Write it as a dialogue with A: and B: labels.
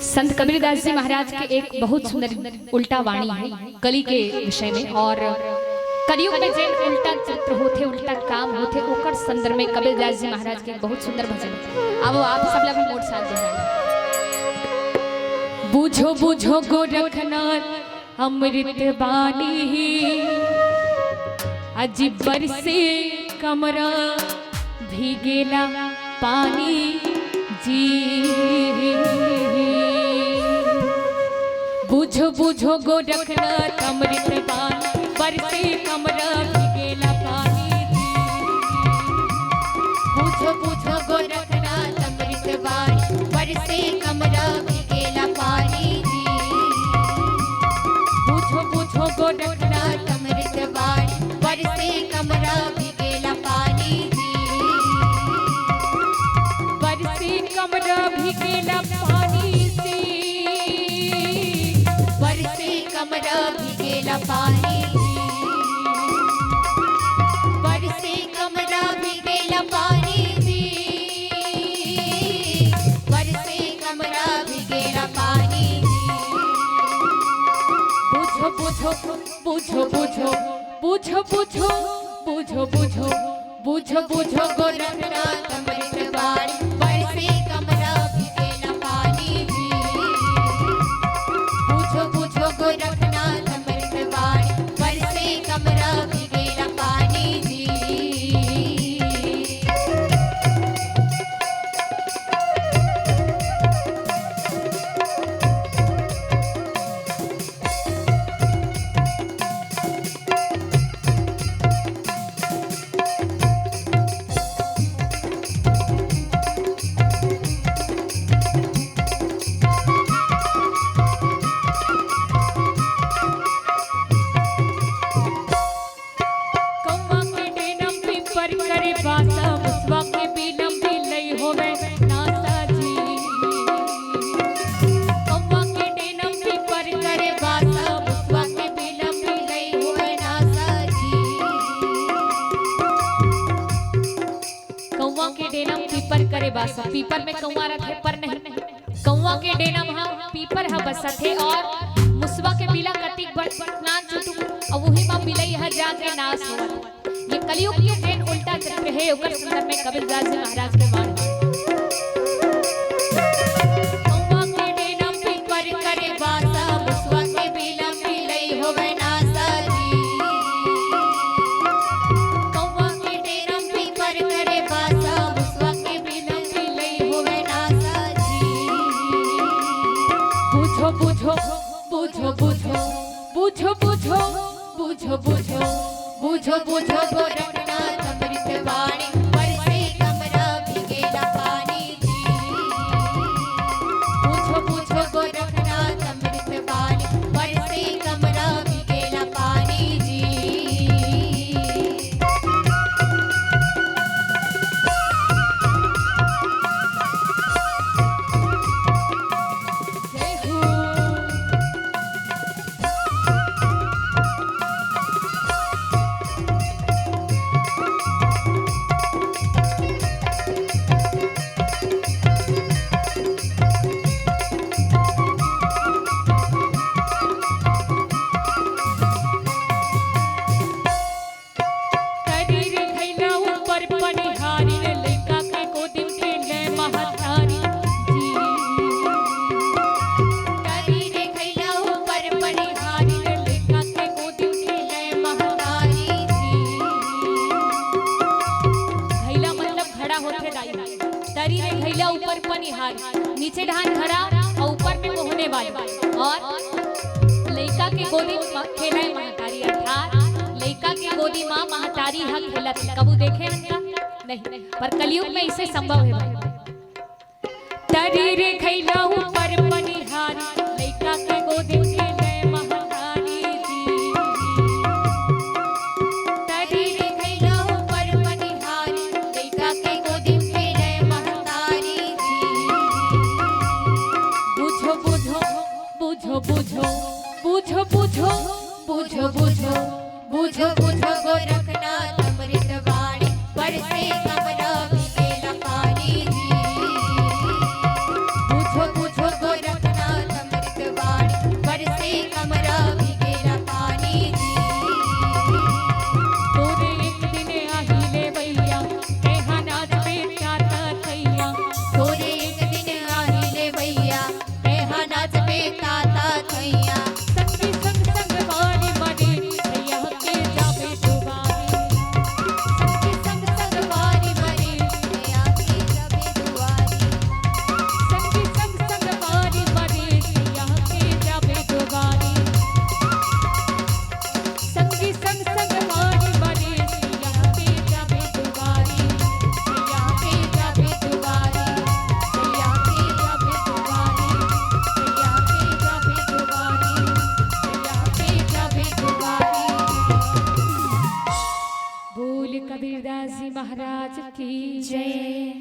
A: संत कबीरदास जी महाराज के एक बहुत सुंदर उल्टा वाणी है कली के विषय में। और कलयुग में जो उल्टा चित्र होते उल्टा काम होते ओकर संदर्भ में कबीरदास जी महाराज के बहुत सुंदर भजन। अब आप सब लोग मोट साथ दोहराएं। बूझो बूझो गोरखनाथ अमृत बानी अजीब बरसे कमरा भीगेला पानी जी। बुझो बुझो गोरखनाथ अमृत बानी बरसे कमरा भीगेला पानी जी।
B: बुझो बुझो गोरखनाथ अमृत बानी बरसे कमरा भीगेला पानी जी।
A: बुझो बुझो
B: गोरखनाथ अमृत बानी बरसे कमरा भीगेला पानी जी।
A: बरसे कमरा भीगेला पानी से
B: बरसे कमरा भीगेला पानी जी। बरसे कमरा भीगेला पानी जी। बरसे कमरा भीगेला पानी जी।
A: बुझो बुझो बुझो बुझो बुझो बुझो बुझो बुझो बुझो बुझो
B: गोरखनाथ अमृत बानी बरसे कमरा भीगेला पानी जी। बुझो बुझो गोरखनाथ अमृत बानी बरसे कमरा भीगेला पानी जी।
A: कौवा के डेनम पीपर करे बासा मुसवा के बीनम भी लई होवे नासा जी। कौवा के डेनम पीपर करे बासा मुसवा के बीनम भी लई होवे नासा जी। कौवा के डेनम पीपर करे बासा पीपर में कौवा रखे पर नहीं कौवा के डेनम हम पीपर हा बसथे और मुसवा के बिला कतिक बड़ ना चुटू और वही मां बिलई ह जाके नाश होवत। ये कलयुग के जेन उल्टा चक्र है ओकर संदर्भ में कबीरदास जी महाराज के वाणी
B: कौवा के डेनम पीपर करे बासा मुसवा के बीनम भी लई होवे नासा जी। कौवा के डेनम पीपर करे बासा मुसवा के बीनम भी लई होवे नासा जी।
A: बुझो बुझो बुझो बुझो बुझो बुझो बुझो बुझो
B: बुझो बुझो गोरखनाथ अमृत बानी बरसे कमरा भीगेला पानी जी। बुझो बुझो गोरखनाथ अमृत बानी बरसे कमरा भीगेला पानी जी।
A: जय हो। शरीर खैला ऊपर पनिहारी रे लइका के गोदी खेले महतारी जी।
B: शरीर खैला ऊपर पनिहारी
A: रे लइका के गोदी खेले महतारी
B: जी।
A: खैला मतलब खड़ा होके दाई तरी रे खैला ऊपर पनिहारी नीचे ढान खड़ा और ऊपर में मोहने वाली और लइका के गोदी खेले महतारी अर्थात लइका की गोदी मां महतारी हा खेलत कबू देखे इनका नहीं पर कलयुग में इसे संभव है भाई। तरी रे खैला ऊपर पनिहारी लइका के गोदी खेले महतारी जी।
B: शरीर खैला ऊपर पनिहारी लइका के गोदी खेले महतारी जी।
A: बुझो बुझो बुझो बुझो बुझो बुझो बुझो बुझो
B: बुझो बुझो गोरखनाथ अमृत बानी बरसे कमरा भीगेला पानी जी। बुझो बुझो गोरखनाथ
A: बोल कबीरदास जी महाराज की जय।